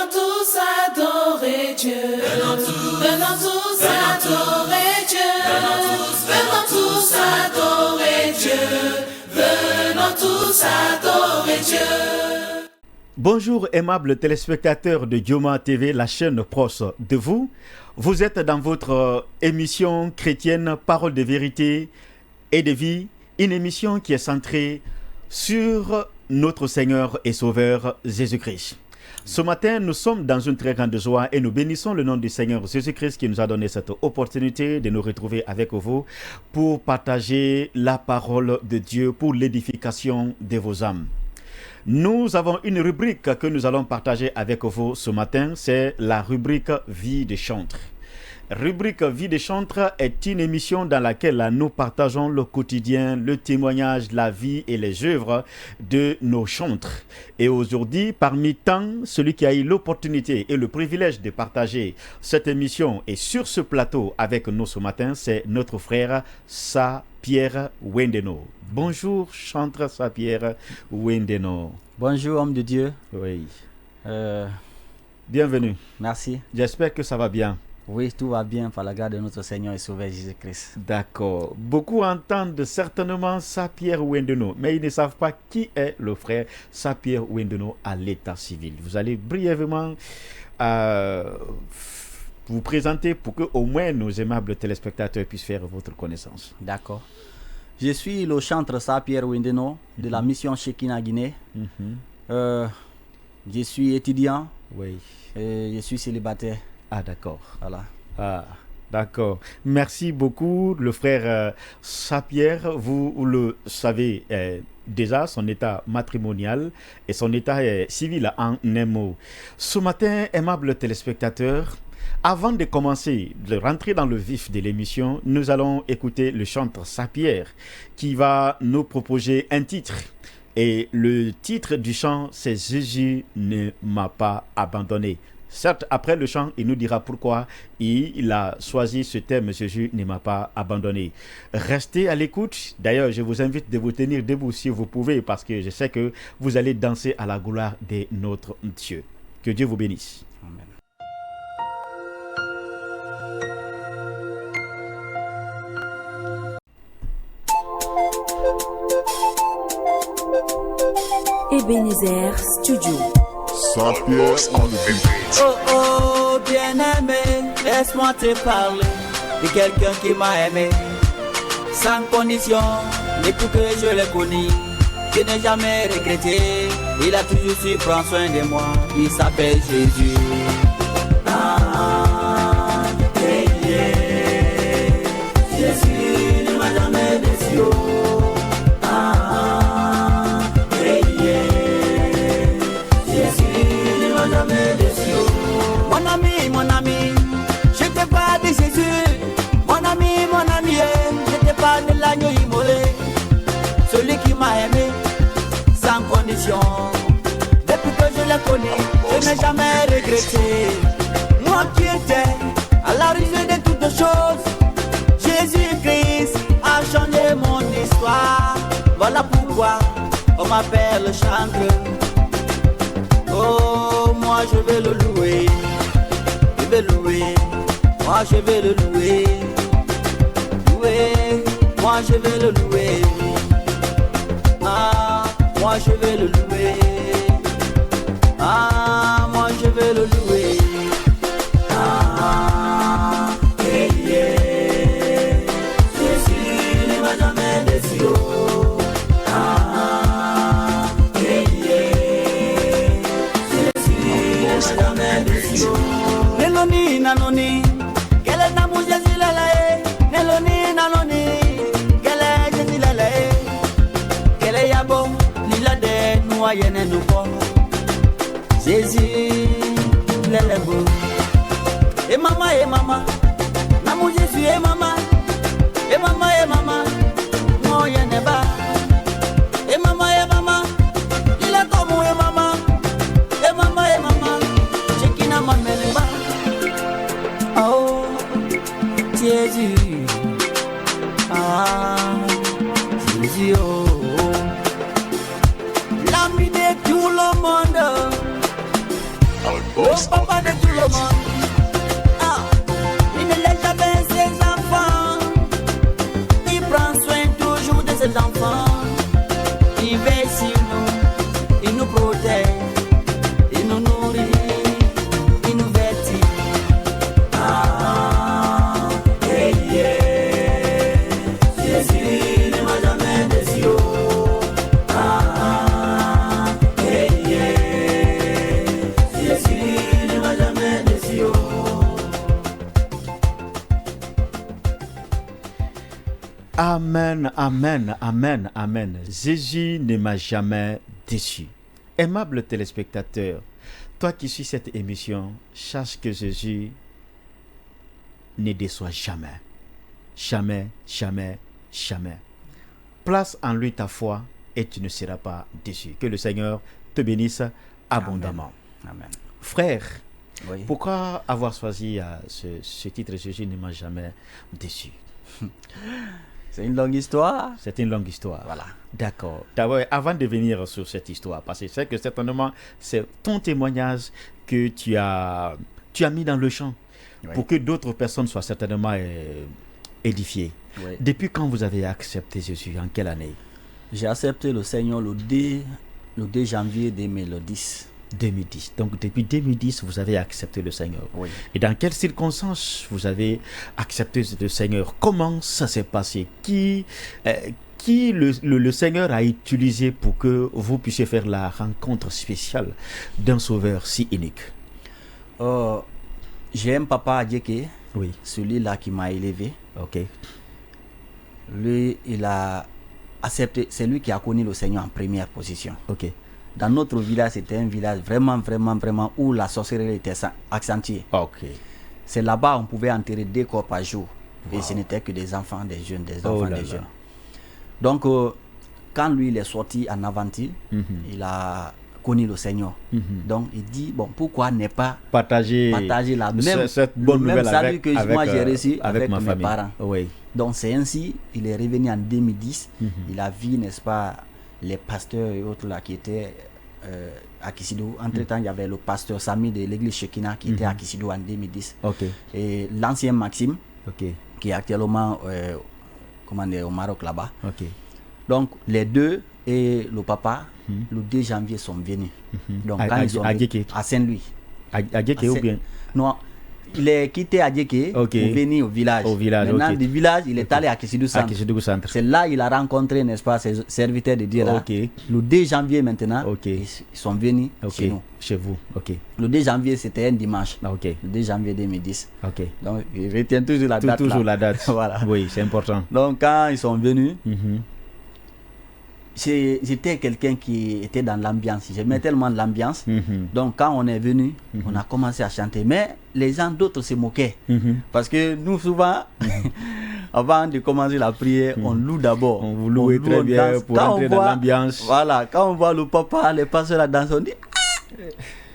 tous adorer Dieu. Venons tous adorer Dieu. Venons tous adorer Dieu. Venons tous adorer Dieu. Bonjour aimables téléspectateurs de Dioma TV, la chaîne proche de vous. Vous êtes dans votre émission chrétienne Parole de vérité et de vie, une émission qui est centrée sur notre Seigneur et Sauveur Jésus-Christ. Ce matin, nous sommes dans une très grande joie et nous bénissons le nom du Seigneur Jésus-Christ qui nous a donné cette opportunité de nous retrouver avec vous pour partager la parole de Dieu pour l'édification de vos âmes. Nous avons une rubrique que nous allons partager avec vous ce matin, c'est la rubrique Vie de chantre. Rubrique Vie de chantre est une émission dans laquelle nous partageons le quotidien, le témoignage, la vie et les œuvres de nos chantres. Et aujourd'hui, parmi tant, celui qui a eu l'opportunité et le privilège de partager cette émission et sur ce plateau avec nous ce matin, c'est notre frère Sapierre Wendeno. Bonjour, chantre Sapierre Wendeno. Bonjour, homme de Dieu. Oui. Bienvenue. Merci. J'espère que ça va bien. Oui, tout va bien par la grâce de notre Seigneur et Sauveur Jésus-Christ. D'accord. Beaucoup entendent certainement Sapierre Wendeno, mais ils ne savent pas qui est le frère Sapierre Wendeno à l'état civil. Vous allez brièvement vous présenter pour que au moins nos aimables téléspectateurs puissent faire votre connaissance. D'accord. Je suis le chantre Sapierre Wendeno de la mission Shekinah Guinée. Je suis étudiant. Oui. Et je suis célibataire. Ah, d'accord. Voilà. Ah, d'accord. Merci beaucoup, le frère Sapierre. Vous le savez déjà, son état matrimonial et son état civil en un mot. Ce matin, aimables téléspectateurs, avant de commencer, de rentrer dans le vif de l'émission, nous allons écouter le chantre Sapierre qui va nous proposer un titre. Et le titre du chant, c'est « Jésus ne m'a pas abandonné ». Certes, après le chant, il nous dira pourquoi il a choisi ce thème « Jésus ne m'a pas abandonné ». Restez à l'écoute. D'ailleurs, je vous invite de vous tenir debout si vous pouvez, parce que je sais que vous allez danser à la gloire de notre Dieu. Que Dieu vous bénisse. Amen. Ebenezer Studio. Sapierre on the beat. Oh oh, bien-aimé, laisse-moi te parler de quelqu'un qui m'a aimé sans condition, depuis que je l'ai connu. Je n'ai jamais regretté, il a toujours su prendre soin de moi. Il s'appelle Jésus. Jésus ne m'a jamais déçu. Mon ami, je te parle de Jésus. Mon ami, je te parle de l'agneau immolé. Celui qui m'a aimé sans condition. Depuis que je l'ai connu, je n'ai jamais regretté. Moi qui étais à l'origine de toutes choses, Jésus-Christ a changé mon histoire. Voilà pourquoi on m'appelle le chantre. Oh, moi je vais le louer. Je vais louer, moi je vais le louer. Louer, moi je vais le louer. Ah, moi je vais le louer. Ah, moi je vais le louer. Ah, yeah. Jésus ne m'a jamais déçu. Ah, yeah. Jésus ne m'a jamais déçu. Neloni nanoni, quel est l'amour Jésus lalae? Neloni nanoni, quel est Jésus lalae? Quel est yabo, lila de noyenne nous bon. Jésus lelebo. Et maman, l'amour Jésus et maman, moyenne ba. Et maman, il est comme et maman, Shekinah m'amène ba. Oh, Jésus, ah, Jésus, oh, l'ami de tout le monde. au papa de tout le monde. Ah, il ne laisse jamais ses enfants. Il prend soin toujours de ses enfants. Il veille sur nous, il nous protège, il nous nourrit, il nous vêtit. Ah, hey, yeah. Jésus ne m'a jamais déçu. Ah, hey, yeah. Jésus ne m'a jamais déçu. Amen, amen, amen, amen. Jésus ne m'a jamais déçu. Aimable téléspectateur, toi qui suis cette émission, sache que Jésus ne déçoit jamais. Jamais, jamais, jamais. Place en lui ta foi et tu ne seras pas déçu. Que le Seigneur te bénisse abondamment. Amen. Frère, Oui. pourquoi avoir choisi ce titre Jésus ne m'a jamais déçu? C'est une longue histoire. C'est une longue histoire. Voilà. D'accord. D'abord, avant de venir sur cette histoire, parce que c'est que certainement, c'est ton témoignage que tu as mis dans le champ Oui. pour que d'autres personnes soient certainement édifiées. Oui. Depuis quand vous avez accepté Jésus? En quelle année? J'ai accepté le Seigneur le 2 janvier 2010. 2010. Donc, depuis 2010, vous avez accepté le Seigneur. Oui. Et dans quelles circonstances vous avez accepté le Seigneur? Comment ça s'est passé? Qui le Seigneur a utilisé pour que vous puissiez faire la rencontre spéciale d'un sauveur si unique? J'ai un papa à Djeke, Oui. celui-là qui m'a élevé. Ok. Lui, il a accepté, c'est lui qui a connu le Seigneur en première position. Ok. Dans notre village, c'était un village vraiment où la sorcellerie était accentuée. Ok. C'est là-bas on pouvait enterrer 2 corps par jour. Et ce n'était que des enfants, des jeunes, des enfants, là des là. jeunes. Donc, quand lui, il est sorti en aventure, Mhm. il a connu le Seigneur. Mhm. Donc, il dit, bon, pourquoi ne pas Partager la même, cette bonne le même nouvelle salut avec, que moi j'ai reçu avec ma mes famille. parents. Oui. Donc, c'est ainsi, il est revenu en 2010. Mhm. Il a vu, n'est-ce pas, les pasteurs et autres là qui étaient à Kisidou. Entre-temps, il y avait le pasteur Sami de l'église Shekinah qui était à Kisidou en 2010. Ok. Et l'ancien Maxime, Ok. qui est actuellement au Maroc là-bas. Ok. Donc, les deux et le papa, le 2 janvier, sont venus. Donc, quand ils sont venus Djeke. à Saint-Louis. À Djeke ou bien? Non, il est quitté à Djeke Ok. pour venir au village. Au village, Maintenant, ok. du village, il est allé à Kisidou À Centre. Kisidou Centre. C'est là qu'il a rencontré, n'est-ce pas, ses serviteurs de Dieu là. Ok. Le 2 janvier maintenant, Ok. ils sont venus Ok. chez nous. Chez vous. Ok. Le 2 janvier, c'était un dimanche. Ah, ok. Le 2 janvier 2010. Ok. Donc, il retient toujours la date. Toujours là. la date. Voilà. Oui, c'est important. Donc, quand ils sont venus, Mhm. j'étais quelqu'un qui était dans l'ambiance. J'aimais tellement l'ambiance. Mhm. Donc, quand on est venu, on a commencé à chanter. Mais les gens d'autres se moquaient. Mhm. Parce que nous, souvent, avant de commencer la prière, on loue d'abord. On vous loue très on bien danse. pour Quand entrer on dans voit- l'ambiance. Voilà, quand on voit le papa, les pasteurs la danse, on dit ah,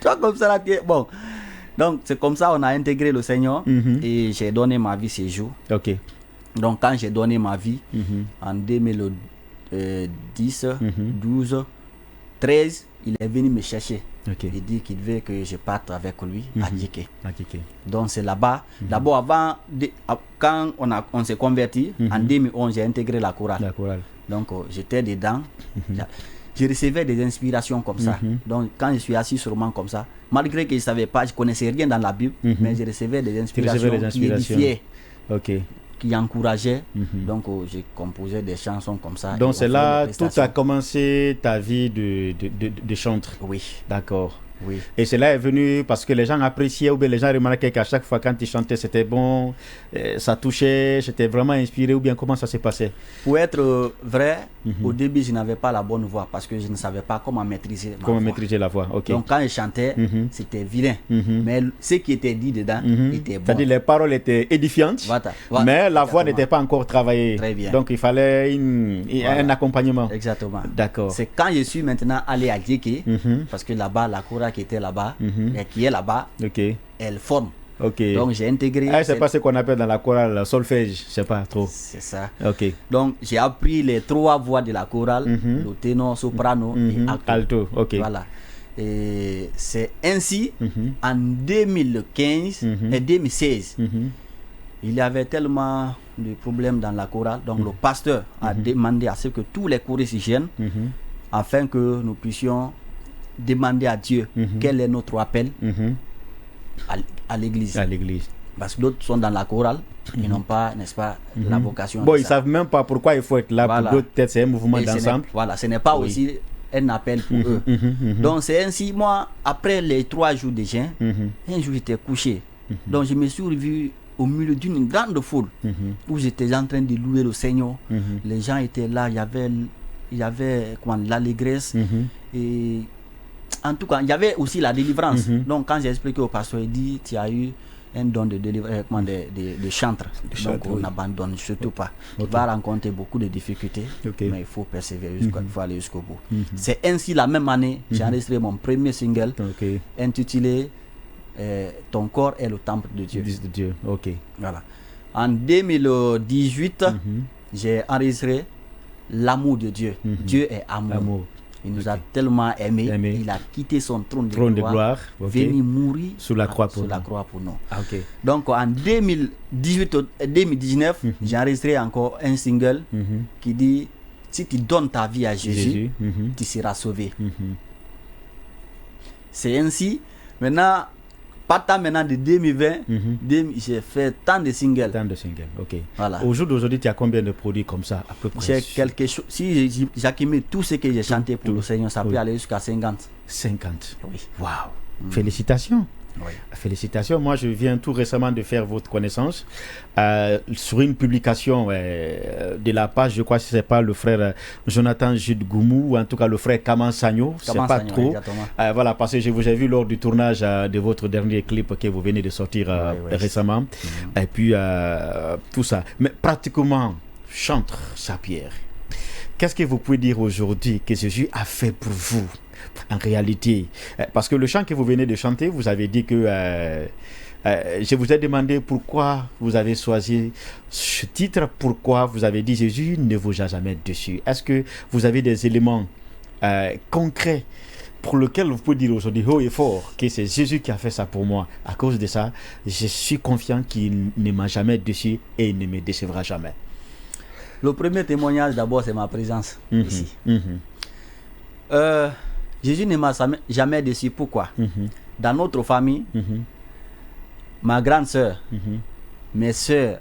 toi comme ça là, tu es bon. Donc, c'est comme ça on a intégré le Seigneur Mhm. et j'ai donné ma vie ces jours. Ok. Donc, quand j'ai donné ma vie Mhm. en 2010, Mhm. 12, 13, il est venu me chercher. Ok. Il dit qu'il veut que je parte avec lui à Djeke. Ah, ok. Donc c'est là-bas. D'abord, quand on s'est converti, en 2011, j'ai intégré la chorale. La chorale. Donc j'étais dedans. Je recevais des inspirations comme ça. Donc quand je suis assis sur le banc comme ça, malgré que je ne savais pas, je ne connaissais rien dans la Bible, mais je recevais des inspirations, les qui inspirations. édifiaient, Ok. qui encourageaient. Donc j'ai composé des chansons comme ça. Donc et on c'est faisait là des tout a prestations. commencé ta vie de chantre. Oui, D'accord. oui. Et cela est venu parce que les gens appréciaient ou bien les gens remarquaient qu'à chaque fois quand tu chantais c'était bon, ça touchait, j'étais vraiment inspiré ou bien comment ça s'est passé? Pour être vrai, au début je n'avais pas la bonne voix parce que je ne savais pas comment maîtriser ma Comment voix. maîtriser la voix? Ok. Donc quand je chantais, c'était vilain. Mais ce qui était dit dedans était bon. C'est-à-dire les paroles étaient édifiantes, Voilà. mais la voix Exactement. n'était pas encore travaillée. Très bien. Donc il fallait un accompagnement. Exactement. D'accord. C'est quand je suis maintenant allé à Djeke, parce que là-bas, la chorale qui était là-bas, et qui est là-bas, Ok. elle forme. Ok. Donc j'ai intégré. Ah, c'est pas ce qu'on appelle dans la chorale solfège, je sais pas trop. C'est ça. Ok. Donc j'ai appris les 3 voix de la chorale, le ténor, soprano et alto. Alto, ok. Voilà. Et c'est ainsi, en 2015 et 2016, il y avait tellement de problèmes dans la chorale. Donc le pasteur a demandé à ce que tous les choristes viennent afin que nous puissions demander à Dieu quel est notre appel à l'église. À l'église. Parce que d'autres sont dans la chorale, ils n'ont pas, n'est-ce pas, la vocation. Bon, de ils ne ça. savent même pas pourquoi il faut être là. Voilà. Pour d'autres, peut-être c'est un mouvement Et d'ensemble. Voilà, ce n'est pas aussi un appel pour eux. Donc c'est ainsi, moi, après les 3 jours de jeûne, un jour j'étais couché. Donc je me suis revu au milieu d'une grande foule où j'étais en train de louer le Seigneur. Les gens étaient là, il y avait comment, l'allégresse. Et en tout cas, il y avait aussi la délivrance. Donc quand j'ai expliqué au pasteur, il dit, tu as eu un don de de chantre. Donc on n'abandonne surtout pas. Tu vas rencontrer beaucoup de difficultés, mais il faut persévérer, il faut aller jusqu'au bout. C'est ainsi la même année, j'ai enregistré mon premier single intitulé Ton corps est le temple de Dieu. De Dieu. Ok. Voilà. En 2018, j'ai enregistré L'amour de Dieu. Dieu est amour. Il nous a tellement aimés, il a quitté son trône de gloire, venu mourir sur la croix pour nous. Okay. Donc en 2019, j'ai enregistré encore un single qui dit si tu donnes ta vie à Jésus, tu seras sauvé. C'est ainsi. Maintenant, partant maintenant de 2020, j'ai fait tant de singles. Ok. Voilà. Au jour d'aujourd'hui, tu as combien de produits comme ça à peu près? J'ai quelque chose. Si j'accumule tout ce que j'ai chanté pour le Seigneur, ça peut aller jusqu'à 50. 50. Oui. Waouh. Félicitations. Oui. Félicitations. Moi, je viens tout récemment de faire votre connaissance sur une publication de la page, je crois que c'est pas le frère Jonathan Jude Goumou, ou en tout cas le frère Kaman Sagno, c'est pas trop. Voilà, parce que je vous ai vu lors du tournage de votre dernier clip que vous venez de sortir récemment. Et puis, tout ça. Mais pratiquement, chantre sa pierre. Qu'est-ce que vous pouvez dire aujourd'hui que Jésus a fait pour vous? En réalité, parce que le chant que vous venez de chanter, vous avez dit que je vous ai demandé pourquoi vous avez choisi ce titre, pourquoi vous avez dit Jésus ne vous a jamais déçu. Est-ce que vous avez des éléments concrets pour lesquels vous pouvez dire aujourd'hui haut et fort que c'est Jésus qui a fait ça pour moi? À cause de ça, je suis confiant qu'il ne m'a jamais déçu et il ne me décevra jamais. Le premier témoignage d'abord, c'est ma présence ici. Jésus ne m'a jamais déçu. Pourquoi? Dans notre famille, ma grande sœur, mes sœurs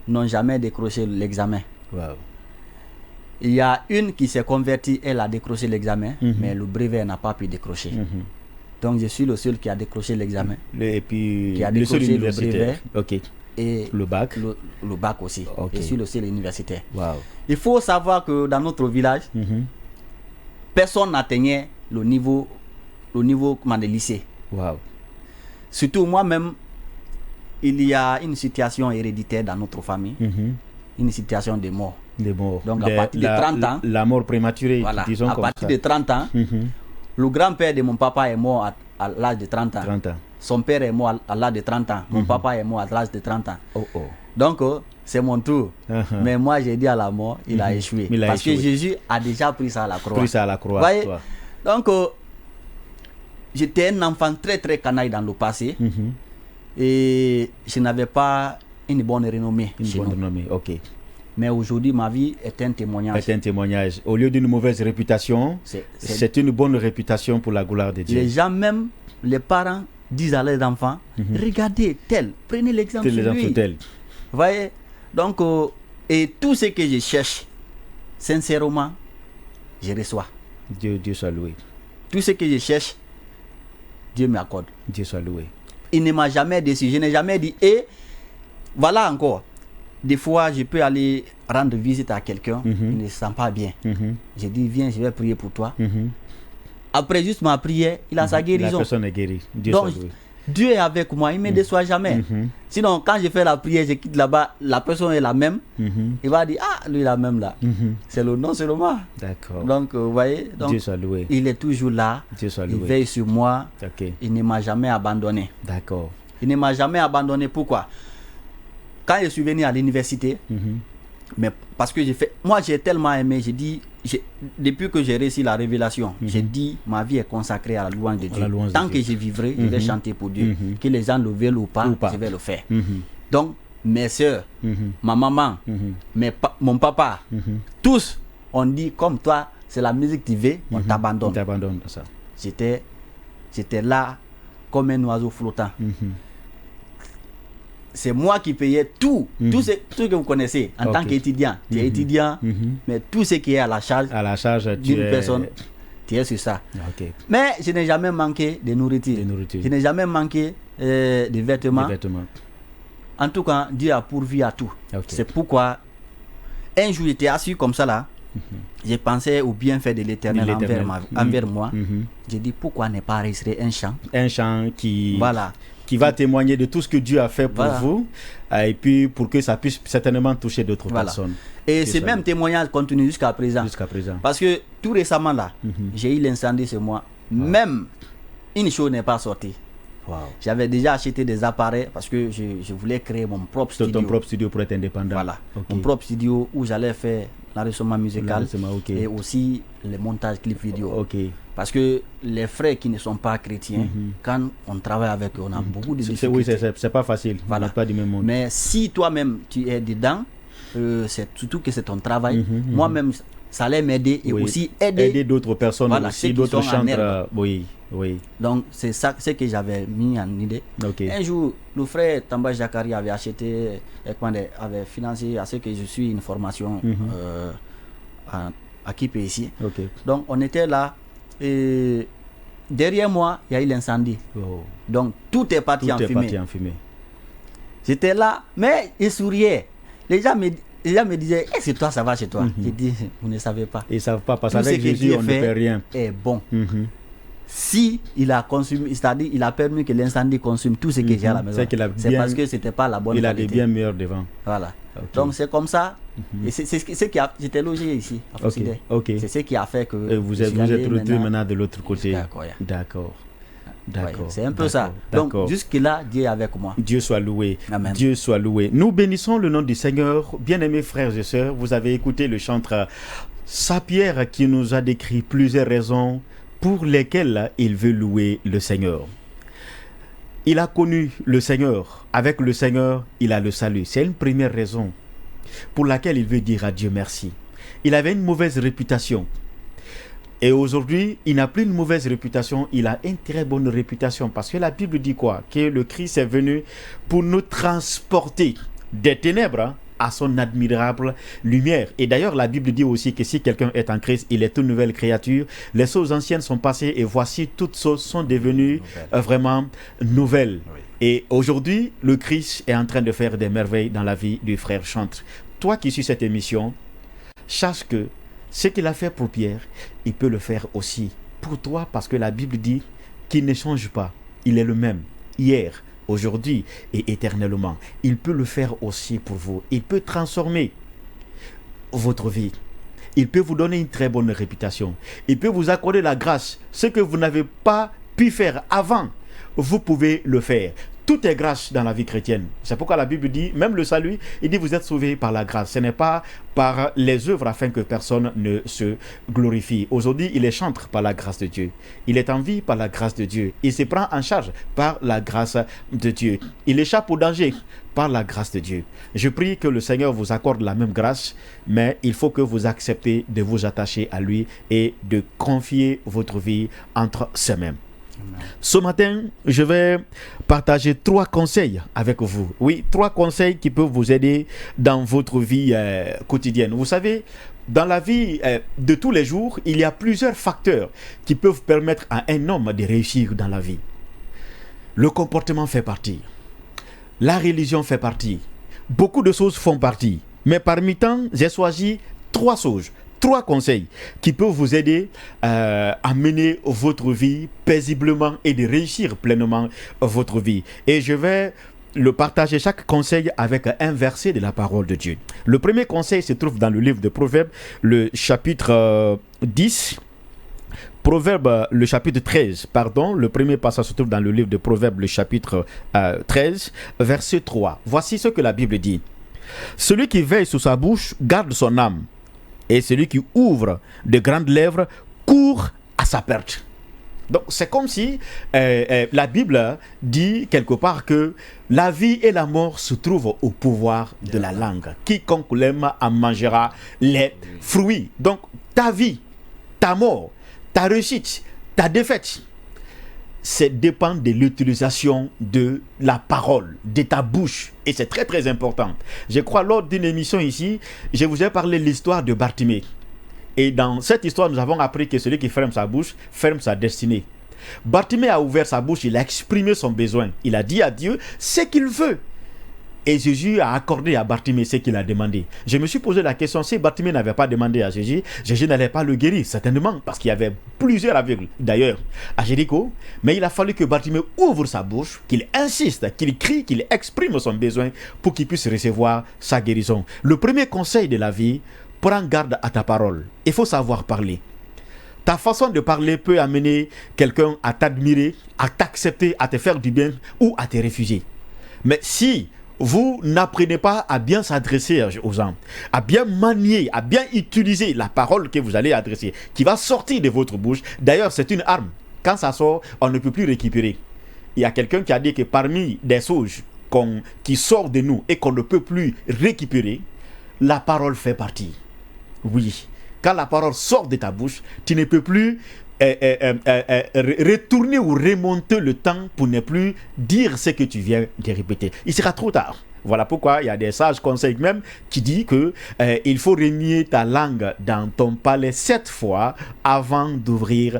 n'ont jamais décroché l'examen. Wow. Il y a une qui s'est convertie, elle a décroché l'examen, mais le brevet n'a pas pu décrocher. Donc je suis le seul qui a décroché l'examen. Et puis qui a décroché le brevet. Ok. Et le bac. Le bac aussi. Okay. Je suis le seul universitaire. Wow. Il faut savoir que dans notre village, personne n'atteignait le niveau de lycée. Wow. Surtout moi-même, il y a une situation héréditaire dans notre famille, une situation de mort. Donc à partir de 30 ans, la mort prématurée, voilà, disons à comme partir ça. de 30 ans, le grand-père de mon papa est mort à l'âge de 30 ans. 30 ans. Son père est mort à l'âge de 30 ans. Mon papa est mort à l'âge de 30 ans. Donc, c'est mon tour. Mais moi, j'ai dit à la mort, il a échoué. Parce que Jésus a déjà pris ça à la croix. Voyez? Donc, j'étais un enfant très très canaille dans le passé. Et je n'avais pas une bonne renommée. Ok. Mais aujourd'hui, ma vie est un témoignage. C'est un témoignage. Au lieu d'une mauvaise réputation, c'est une bonne réputation pour la gloire de Dieu. Les gens, même les parents, disent à leurs enfants, regardez tel, prenez l'exemple sur lui. Vous voyez? Donc, et tout ce que je cherche, sincèrement, je reçois. Dieu soit loué. Tout ce que je cherche, Dieu m'accorde. Dieu soit loué. Il ne m'a jamais déçu. Je n'ai jamais dit, et voilà encore. Des fois, je peux aller rendre visite à quelqu'un, il ne se sent pas bien. Je dis, viens, je vais prier pour toi. Après juste ma prière, il a sa guérison. La personne est guérie. Donc, Dieu est avec moi, il ne me déçoit jamais. Sinon, quand je fais la prière, je quitte là-bas, la personne est la même. Il va dire, ah, lui, la même là. C'est le nom seulement. D'accord. Donc, vous voyez, donc, Dieu soit loué. Il est toujours là. Dieu soit loué. Il veille sur moi. Okay. Il ne m'a jamais abandonné. D'accord. Il ne m'a jamais abandonné. Pourquoi? Quand je suis venu à l'université, mais parce que moi j'ai tellement aimé, j'ai dit, depuis que j'ai réussi la révélation, j'ai dit ma vie est consacrée à la louange de Dieu. la louange de Tant Dieu. que je vivrai, je vais chanter pour Dieu. Que les gens le veulent ou pas, je vais le faire. Donc, mes soeurs, ma maman, mon papa, tous ont dit comme toi, c'est la musique qui veut, on t'abandonne. On t'abandonne, ça. J'étais là comme un oiseau flottant. C'est moi qui payais tout ce que vous connaissez en tant qu'étudiant. Tu es étudiant, mais tout ce qui est à la charge d'une personne, tu es sur ça. Mais je n'ai jamais manqué de nourriture. Je n'ai jamais manqué de vêtements. En tout cas, Dieu a pourvu à tout. C'est pourquoi un jour j'étais assis comme ça là. J'ai pensé au bienfait de l'Éternel envers moi. J'ai dit pourquoi ne pas enregistrer un chant. Un chant qui va témoigner de tout ce que Dieu a fait pour vous, et puis pour que ça puisse certainement toucher d'autres personnes. Et ces mêmes témoignages continuent jusqu'à présent. Parce que tout récemment là, j'ai eu l'incendie chez moi. Même une chose n'est pas sortie. J'avais déjà acheté des appareils parce que je voulais créer mon propre studio. Ton propre studio pour être indépendant. Voilà. Mon propre studio où j'allais faire l'enregistrement musical et aussi le montage clip vidéo. Parce que les frères qui ne sont pas chrétiens, quand on travaille avec eux, on a beaucoup de difficultés. Oui, c'est pas facile. On n'est pas du même monde. Mais si toi-même tu es dedans, c'est surtout que c'est ton travail. Moi-même, ça allait m'aider et aussi aider d'autres personnes, aussi d'autres chantres. Oui. Donc c'est ça ce que j'avais mis en idée. Un jour, le frère Tamba Jakari avait acheté, avait financé à ce que je suis une formation à Kipé ici. Donc on était là et derrière moi il y a eu l'incendie. Donc tout est parti en fumée. J'étais là, mais il souriait. Les gens me disaient, c'est toi, ça va chez toi. J'ai dit, vous ne savez pas. Ils ne savent pas parce qu'avec Jésus on ne fait rien. Est bon. Si il a consumé, c'est-à-dire il a permis que l'incendie consume tout ce que j'ai à la maison, c'est parce que c'était pas la bonne qualité. Il a des biens meilleurs devant. Voilà. Donc c'est comme ça. Et c'est ce qui a. J'étais logé ici à Fossidé. C'est ce qui a fait que. Et vous êtes retrouvé maintenant de l'autre côté. D'accord. C'est un peu ça. Donc jusque-là, Dieu est avec moi. Dieu soit loué. Amen. Dieu soit loué. Nous bénissons le nom du Seigneur. Bien-aimés frères et sœurs, vous avez écouté le chantre Saint-Pierre qui nous a décrit plusieurs raisons pour lesquelles il veut louer le Seigneur. Il a connu le Seigneur. Avec le Seigneur, il a le salut. C'est une première raison pour laquelle il veut dire à Dieu merci. Il avait une mauvaise réputation. Et aujourd'hui, il n'a plus une mauvaise réputation, il a une très bonne réputation. Parce que la Bible dit quoi? Que le Christ est venu pour nous transporter des ténèbres à son admirable lumière. Et d'ailleurs, la Bible dit aussi que si quelqu'un est en Christ, il est une nouvelle créature. Les choses anciennes sont passées et voici, toutes choses sont devenues vraiment nouvelles. Et aujourd'hui, le Christ est en train de faire des merveilles dans la vie du frère Chantre. Toi qui suis cette émission, sache que ce qu'il a fait pour Pierre, il peut le faire aussi pour toi parce que la Bible dit qu'il ne change pas. Il est le même hier, aujourd'hui et éternellement. Il peut le faire aussi pour vous. Il peut transformer votre vie. Il peut vous donner une très bonne réputation. Il peut vous accorder la grâce. Ce que vous n'avez pas pu faire avant, vous pouvez le faire. Tout est grâce dans la vie chrétienne. C'est pourquoi la Bible dit, même le salut, il dit vous êtes sauvés par la grâce. Ce n'est pas par les œuvres afin que personne ne se glorifie. Aujourd'hui, il est chantre par la grâce de Dieu. Il est en vie par la grâce de Dieu. Il se prend en charge par la grâce de Dieu. Il échappe au danger par la grâce de Dieu. Je prie que le Seigneur vous accorde la même grâce, mais il faut que vous acceptez de vous attacher à lui et de confier votre vie entre ses mains. Ce matin, je vais partager 3 conseils avec vous. Oui, 3 conseils qui peuvent vous aider dans votre vie quotidienne. Vous savez, dans la vie de tous les jours, il y a plusieurs facteurs qui peuvent permettre à un homme de réussir dans la vie. Le comportement fait partie. La religion fait partie. Beaucoup de choses font partie. Mais parmi tant, j'ai choisi 3 choses. 3 conseils qui peuvent vous aider à mener votre vie paisiblement et de réussir pleinement votre vie. Et je vais le partager chaque conseil avec un verset de la parole de Dieu. Le premier conseil se trouve dans le livre de Proverbes, le chapitre 10. Proverbe, le chapitre 13, pardon. Le premier passage se trouve dans le livre de Proverbes, le chapitre 13, verset 3. Voici ce que la Bible dit. Celui qui veille sur sa bouche garde son âme. Et celui qui ouvre de grandes lèvres court à sa perte. Donc c'est comme si la Bible dit quelque part que la vie et la mort se trouvent au pouvoir de la langue. Quiconque l'aime en mangera les fruits. Donc ta vie, ta mort, ta réussite, ta défaite, ça dépend de l'utilisation de la parole, de ta bouche. Et c'est très très important. Je crois lors d'une émission ici, je vous ai parlé de l'histoire de Bartimée. Et dans cette histoire, nous avons appris que celui qui ferme sa bouche, ferme sa destinée. Bartimée a ouvert sa bouche, il a exprimé son besoin. Il a dit à Dieu ce qu'il veut. Et Jésus a accordé à Bartimée ce qu'il a demandé. Je me suis posé la question, si Bartimée n'avait pas demandé à Jésus, Jésus n'allait pas le guérir, certainement, parce qu'il y avait plusieurs aveugles, d'ailleurs, à Jéricho. Mais il a fallu que Bartimée ouvre sa bouche, qu'il insiste, qu'il crie, qu'il exprime son besoin pour qu'il puisse recevoir sa guérison. Le premier conseil de la vie, prends garde à ta parole. Il faut savoir parler. Ta façon de parler peut amener quelqu'un à t'admirer, à t'accepter, à te faire du bien ou à te refuser. Mais si vous n'apprenez pas à bien s'adresser aux gens, à bien manier, à bien utiliser la parole que vous allez adresser, qui va sortir de votre bouche. D'ailleurs, c'est une arme. Quand ça sort, on ne peut plus récupérer. Il y a quelqu'un qui a dit que parmi des choses qui sortent de nous et qu'on ne peut plus récupérer, la parole fait partie. Oui. Quand la parole sort de ta bouche, tu ne peux plus retourner ou remonter le temps pour ne plus dire ce que tu viens de répéter. Il sera trop tard. Voilà pourquoi il y a des sages conseils même qui disent que il faut remuer ta langue dans ton palais 7 fois avant d'ouvrir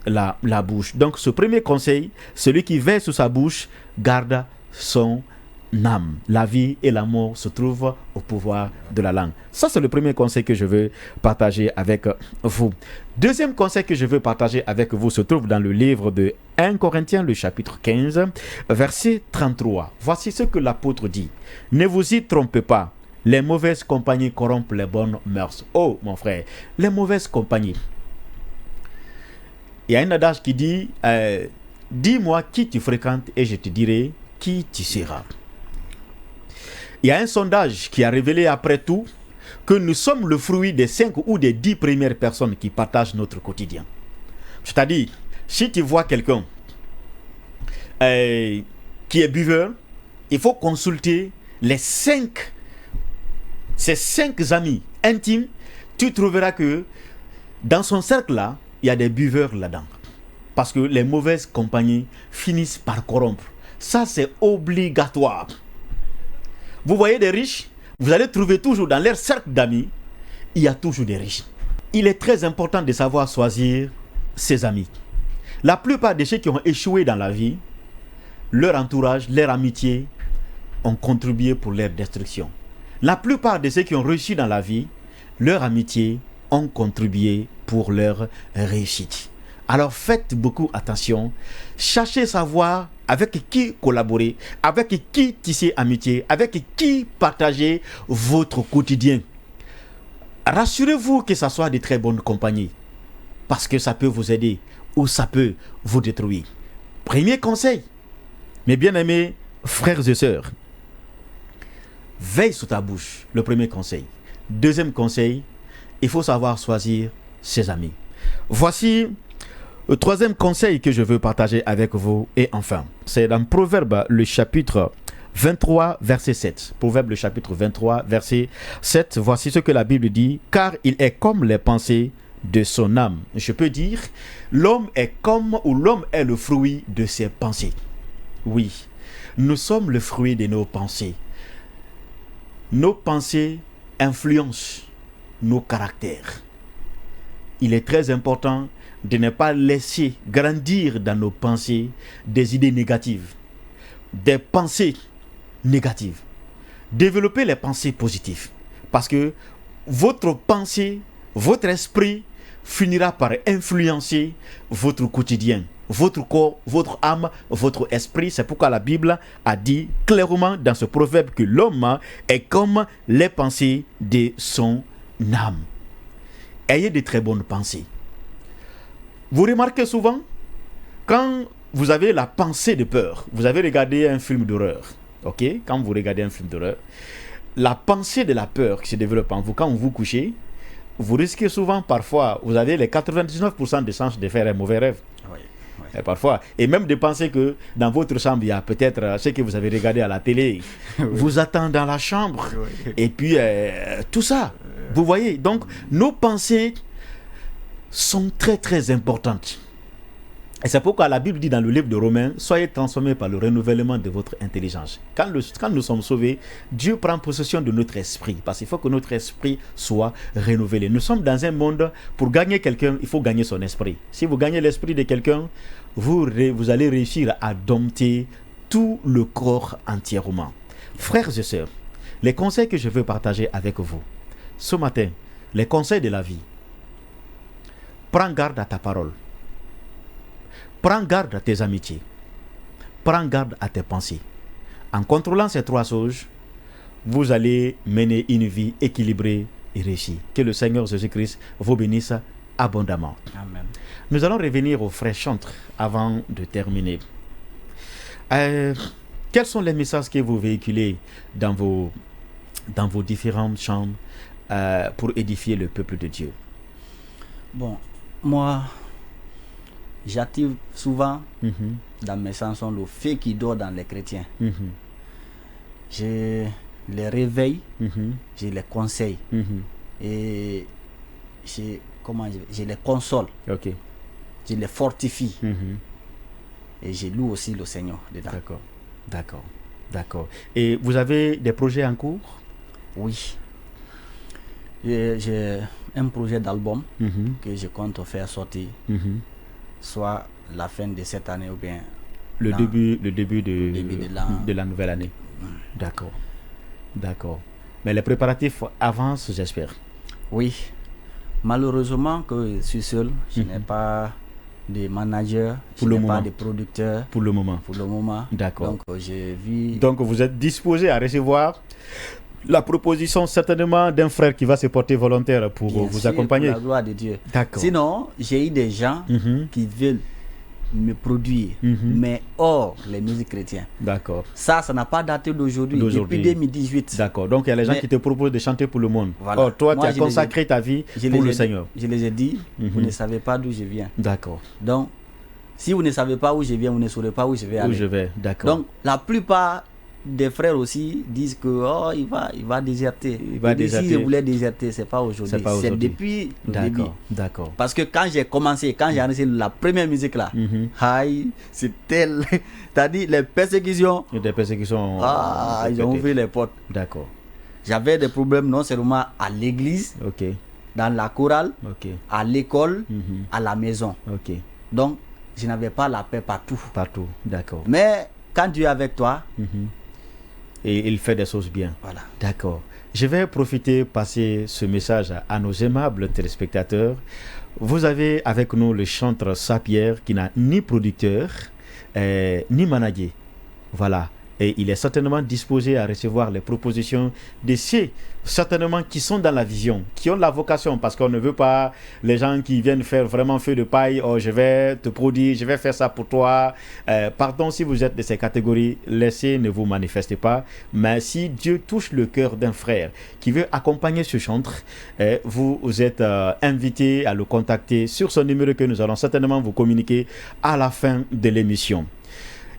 la bouche. Donc ce premier conseil, celui qui veille sur sa bouche garde son âme. La vie et la mort se trouvent au pouvoir de la langue. Ça, c'est le premier conseil que je veux partager avec vous. Deuxième conseil que je veux partager avec vous se trouve dans le livre de 1 Corinthiens, le chapitre 15, verset 33. Voici ce que l'apôtre dit. Ne vous y trompez pas. Les mauvaises compagnies corrompent les bonnes mœurs. Oh, mon frère, les mauvaises compagnies. Il y a un adage qui dit dis-moi qui tu fréquentes et je te dirai qui tu seras. Il y a un sondage qui a révélé après tout que nous sommes le fruit des 5 ou des 10 premières personnes qui partagent notre quotidien. C'est-à-dire, si tu vois quelqu'un qui est buveur, il faut consulter ces 5 amis intimes. Tu trouveras que dans son cercle-là, il y a des buveurs là-dedans. Parce que les mauvaises compagnies finissent par corrompre. Ça, c'est obligatoire. Vous voyez des riches, vous allez trouver toujours dans leur cercle d'amis, il y a toujours des riches. Il est très important de savoir choisir ses amis. La plupart de ceux qui ont échoué dans la vie, leur entourage, leur amitié ont contribué pour leur destruction. La plupart de ceux qui ont réussi dans la vie, leur amitié ont contribué pour leur réussite. Alors faites beaucoup attention, cherchez à savoir avec qui collaborer, avec qui tisser amitié, avec qui partager votre quotidien. Rassurez-vous que ça soit de très bonnes compagnies, parce que ça peut vous aider ou ça peut vous détruire. Premier conseil, mes bien-aimés frères et sœurs, veille sur ta bouche, le premier conseil. Deuxième conseil, il faut savoir choisir ses amis. Voici le troisième conseil que je veux partager avec vous. Et enfin, c'est dans Proverbe le chapitre 23 verset 7. Proverbe le chapitre 23 verset 7. Voici ce que la Bible dit. Car il est comme les pensées de son âme. Je peux dire, l'homme est le fruit de ses pensées. Oui, nous sommes le fruit de nos pensées. Nos pensées influencent nos caractères. Il est très important de ne pas laisser grandir dans nos pensées des idées négatives, des pensées négatives. Développez les pensées positives, parce que votre pensée, votre esprit finira par influencer votre quotidien, votre corps, votre âme, votre esprit. C'est pourquoi la Bible a dit clairement dans ce proverbe que l'homme est comme les pensées de son âme. Ayez de très bonnes pensées. Vous remarquez souvent, quand vous avez la pensée de peur, vous avez regardé un film d'horreur, ok? Quand vous regardez un film d'horreur, la pensée de la peur qui se développe en vous, quand vous vous couchez, vous risquez souvent, parfois, vous avez les 99% de chances de faire un mauvais rêve. Oui. Et parfois, et même de penser que dans votre chambre, il y a peut-être ce que vous avez regardé à la télé, vous attend dans la chambre, et puis tout ça. Vous voyez, donc nos pensées sont très très importantes. Et c'est pourquoi la Bible dit dans le livre de Romains, soyez transformés par le renouvellement de votre intelligence. Quand nous sommes sauvés, Dieu prend possession de notre esprit, parce qu'il faut que notre esprit soit renouvelé. Nous sommes dans un monde, pour gagner quelqu'un, il faut gagner son esprit. Si vous gagnez l'esprit de quelqu'un, vous allez réussir à dompter tout le corps entièrement. Frères et sœurs, les conseils que je veux partager avec vous, ce matin, les conseils de la vie. Prends garde à ta parole. Prends garde à tes amitiés. Prends garde à tes pensées. En contrôlant ces trois choses, vous allez mener une vie équilibrée et réussie. Que le Seigneur Jésus-Christ vous bénisse abondamment. Amen. Nous allons revenir au frère chantre avant de terminer. Quels sont les messages que vous véhiculez dans vos différentes chambres pour édifier le peuple de Dieu? Bon, moi, j'active souvent dans mes chansons le feu qui dort dans les chrétiens. Je les réveille, je les conseille et je les console, je les fortifie et je loue aussi le Seigneur dedans. D'accord. Et vous avez des projets en cours? Oui. J'ai un projet d'album que je compte faire sortir. Soit la fin de cette année ou bien le début de la nouvelle année. D'accord. Mais les préparatifs avancent, j'espère. Oui. Malheureusement que je suis seul. Je n'ai pas de manager, je n'ai pas de producteur. Pour le moment. D'accord. Donc vous êtes disposé à recevoir la proposition certainement d'un frère qui va se porter volontaire pour vous accompagner. Pour la gloire de Dieu. D'accord. Sinon, j'ai eu des gens qui veulent me produire, mais hors les musiques chrétiennes. D'accord. Ça n'a pas daté d'aujourd'hui, depuis 2018. D'accord. Donc il y a les gens qui te proposent de chanter pour le monde. Voilà. Or, toi, tu as consacré ta vie pour le Seigneur. Je les ai dit, vous ne savez pas d'où je viens. D'accord. Donc, si vous ne savez pas où je viens, vous ne saurez pas où je vais aller. D'accord. Donc, la plupart des frères aussi disent que il va déserter. Si je voulais déserter, c'est pas aujourd'hui. C'est depuis le début. D'accord. Parce que quand j'ai commencé, quand j'ai enregistré la première musique là, c'était, t'as dit les persécutions. Des persécutions. Ils ont ouvert les portes. D'accord. J'avais des problèmes non seulement à l'église, dans la chorale, à l'école, à la maison. Donc, je n'avais pas la paix partout. D'accord. Mais quand Dieu est avec toi, et il fait des choses bien. Voilà. D'accord. Je vais passer ce message à nos aimables téléspectateurs. Vous avez avec nous le chanteur Sapierre qui n'a ni producteur, ni manager. Voilà. Et il est certainement disposé à recevoir les propositions de ceux, certainement, qui sont dans la vision, qui ont la vocation, parce qu'on ne veut pas les gens qui viennent faire vraiment feu de paille, je vais te produire, je vais faire ça pour toi. Pardon si vous êtes de ces catégories, laissez, ne vous manifestez pas. Mais si Dieu touche le cœur d'un frère qui veut accompagner ce chanteur, vous êtes invité à le contacter sur son numéro que nous allons certainement vous communiquer à la fin de l'émission.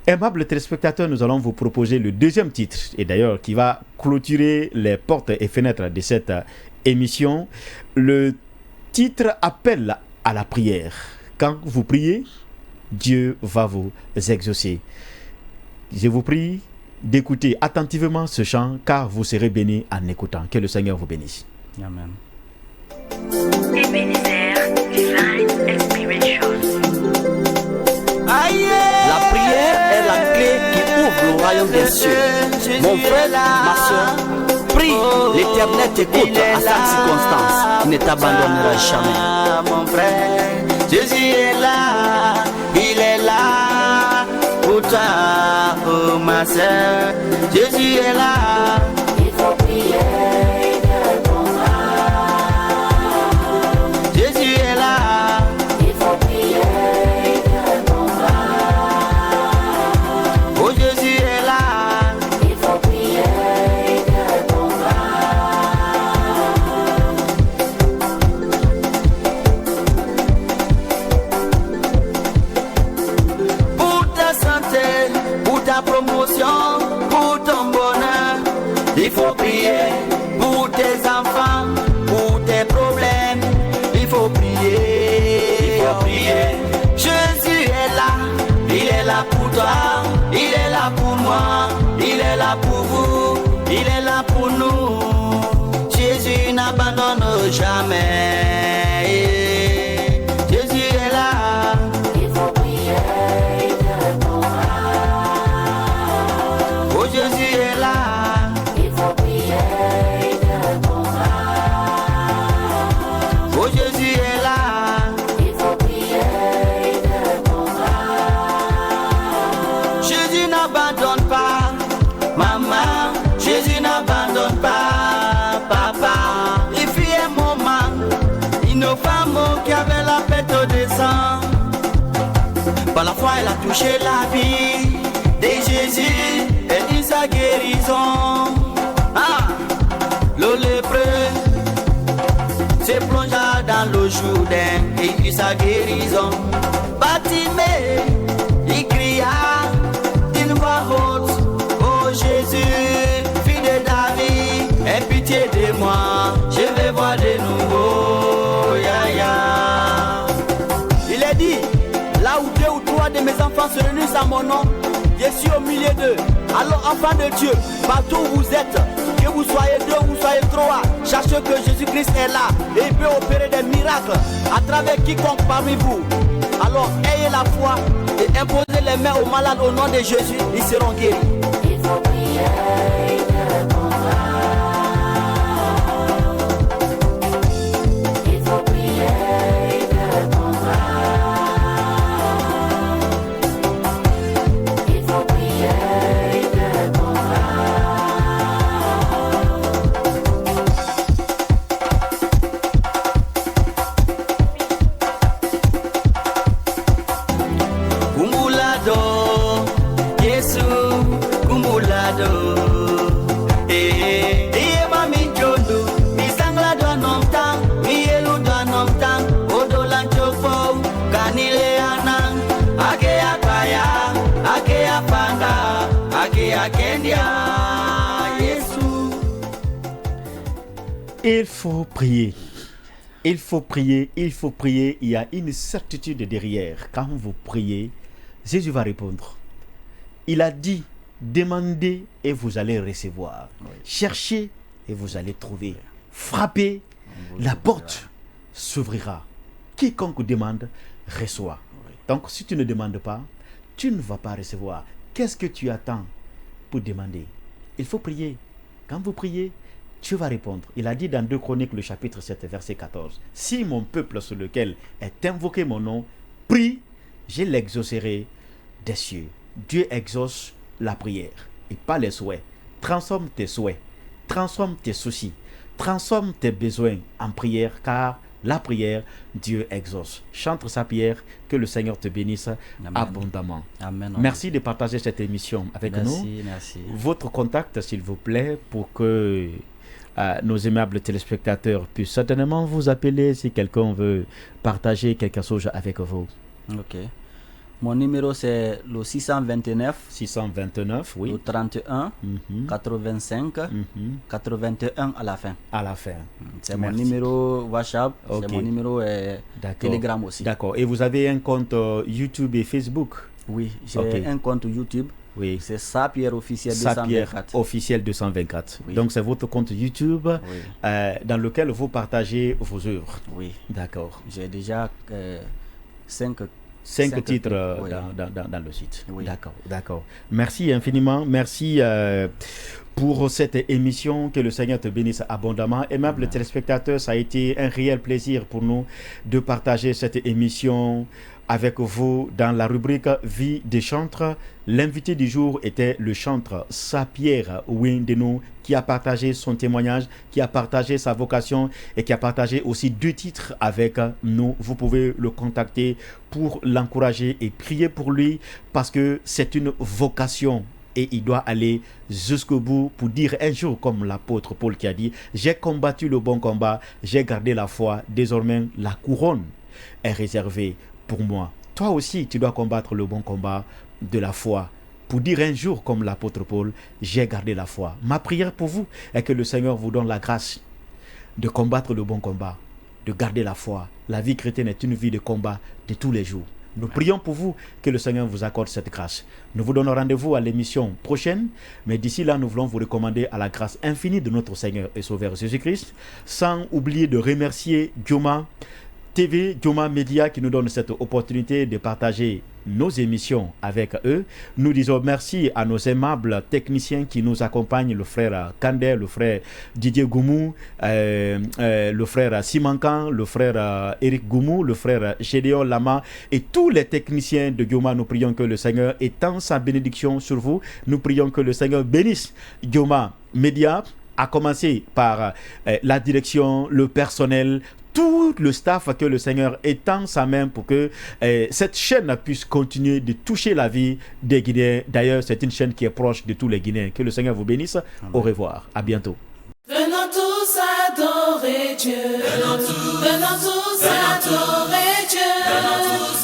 Aimables téléspectateurs, nous allons vous proposer le deuxième titre, et d'ailleurs qui va clôturer les portes et fenêtres de cette émission. Le titre appelle à la prière. Quand vous priez, Dieu va vous exaucer. Je vous prie d'écouter attentivement ce chant, car vous serez bénis en écoutant. Que le Seigneur vous bénisse. Amen. Ebenezer Divine Inspiration. La prière est la clé qui ouvre le royaume des cieux. Mon frère, ma soeur, prie, l'Éternel t'écoute à chaque circonstance. Il ne t'abandonnera jamais. Mon frère, Jésus est là, il est là pour toi, oh ma soeur. Jésus est là. Il faut prier. Jésus est là. Il faut prier. Oh Jésus est là. Il faut prier. Il faut prier pour tes enfants, pour tes problèmes. Il faut prier, il faut prier. Jésus est là, il est là pour toi, il est là pour moi, il est là pour vous, il est là pour nous. Jésus n'abandonne jamais. Jésus est là. Il faut prier, il te répondra. Oh, Jésus est là. Il faut prier, il te répondra. Oh, Jésus est là. Il faut prier, il te répondra. Jésus n'abandonne pas, maman. Jésus n'abandonne pas, papa. Il fut un moment, une femme qui avait la pète de sang. Par la foi, elle a touché la vie de Jésus et dit sa guérison. Ah, le lépreux se plongea dans le Jourdain et eut sa guérison. Bartimée, il cria d'une voix haute: Oh Jésus, fils de David, aie pitié de moi, je vais voir de nouveau. Ya, ya. Il est dit, là où 2 ou 3 de mes enfants se réunissent à mon nom, je suis au milieu d'eux. Alors enfants de Dieu, partout où vous êtes, que vous soyez 2 ou soyez 3, sachez que Jésus-Christ est là et il peut opérer des miracles à travers quiconque parmi vous. Alors ayez la foi et imposez les mains aux malades au nom de Jésus, ils seront guéris. Il faut prier, il te répondra. Il faut prier, il te répondra. Il faut prier, il te répondra. Kumbulado, Yesu, kumbulado. Mami Jondo, mi sangla do nom tang, mi elu do nom tang, odolan chopo, kanile anang, ake apaya, ake apanga, ake akendia, Yesu. Il faut prier. Il faut prier, il faut prier. Il y a une certitude derrière. Quand vous priez, Jésus va répondre. Il a dit, demandez et vous allez recevoir. Cherchez et vous allez trouver. Frappez, la porte s'ouvrira. Quiconque demande, reçoit. Donc si tu ne demandes pas, tu ne vas pas recevoir. Qu'est-ce que tu attends pour demander? Il faut prier. Quand vous priez, Dieu va répondre. Il a dit dans 2 Chroniques, le chapitre 7, verset 14. Si mon peuple sur lequel est invoqué mon nom prie, je l'exaucerai des cieux. Dieu exauce la prière et pas les souhaits. Transforme tes souhaits, transforme tes soucis, transforme tes besoins en prière, car la prière, Dieu exauce. Chante sa prière, que le Seigneur te bénisse abondamment. Amen. Merci de partager cette émission avec nous. Merci. Votre contact, s'il vous plaît, pour que nos aimables téléspectateurs puissent certainement vous appeler si quelqu'un veut partager quelque chose avec vous. Ok. Mon numéro c'est le 629, oui. le 31 85 81 à la fin. À la fin. C'est mon Merci. numéro WhatsApp, Ok. c'est mon numéro Telegram aussi. D'accord. Et vous avez un compte YouTube et Facebook? Oui, j'ai Ok. un compte YouTube. Oui. C'est Sapierre officiel Sapierre 224. officiel 224. Oui. Donc c'est votre compte YouTube dans lequel vous partagez vos œuvres. Oui. D'accord. J'ai déjà 5 Cinq titres oui. dans le site. Oui. D'accord. Merci infiniment. Merci pour cette émission. Que le Seigneur te bénisse abondamment. Aimables téléspectateurs, ça a été un réel plaisir pour nous de partager cette émission avec vous dans la rubrique Vie des chantres. L'invité du jour était le chantre Sapierre Windeno, qui a partagé son témoignage, qui a partagé sa vocation et qui a partagé aussi 2 titres avec nous. Vous pouvez le contacter pour l'encourager et prier pour lui parce que c'est une vocation. Et il doit aller jusqu'au bout pour dire un jour, comme l'apôtre Paul qui a dit, j'ai combattu le bon combat, j'ai gardé la foi, désormais la couronne est réservée pour moi. Toi aussi, tu dois combattre le bon combat de la foi pour dire un jour comme l'apôtre Paul, j'ai gardé la foi. Ma prière pour vous est que le Seigneur vous donne la grâce de combattre le bon combat, de garder la foi. La vie chrétienne est une vie de combat de tous les jours. Nous prions pour vous que le Seigneur vous accorde cette grâce. Nous vous donnons rendez-vous à l'émission prochaine, mais d'ici là, nous voulons vous recommander à la grâce infinie de notre Seigneur et Sauveur Jésus-Christ, sans oublier de remercier Joma TV, Joma Media qui nous donne cette opportunité de partager nos émissions avec eux. Nous disons merci à nos aimables techniciens qui nous accompagnent, le frère Kandé, le frère Didier Goumou, le frère Simankan, le frère Eric Goumou, le frère Gédéon Lama et tous les techniciens de Joma. Nous prions que le Seigneur étende sa bénédiction sur vous. Nous prions que le Seigneur bénisse Joma Media, à commencer par la direction, le personnel, tout le staff, que le Seigneur étend sa main pour que cette chaîne puisse continuer de toucher la vie des Guinéens. D'ailleurs, c'est une chaîne qui est proche de tous les Guinéens. Que le Seigneur vous bénisse. Amen. Au revoir. À bientôt. Venons tous adorer Dieu. Venons tous adorer Dieu.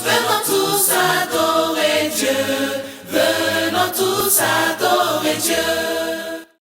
Venons tous adorer Dieu. Venons tous adorer Dieu.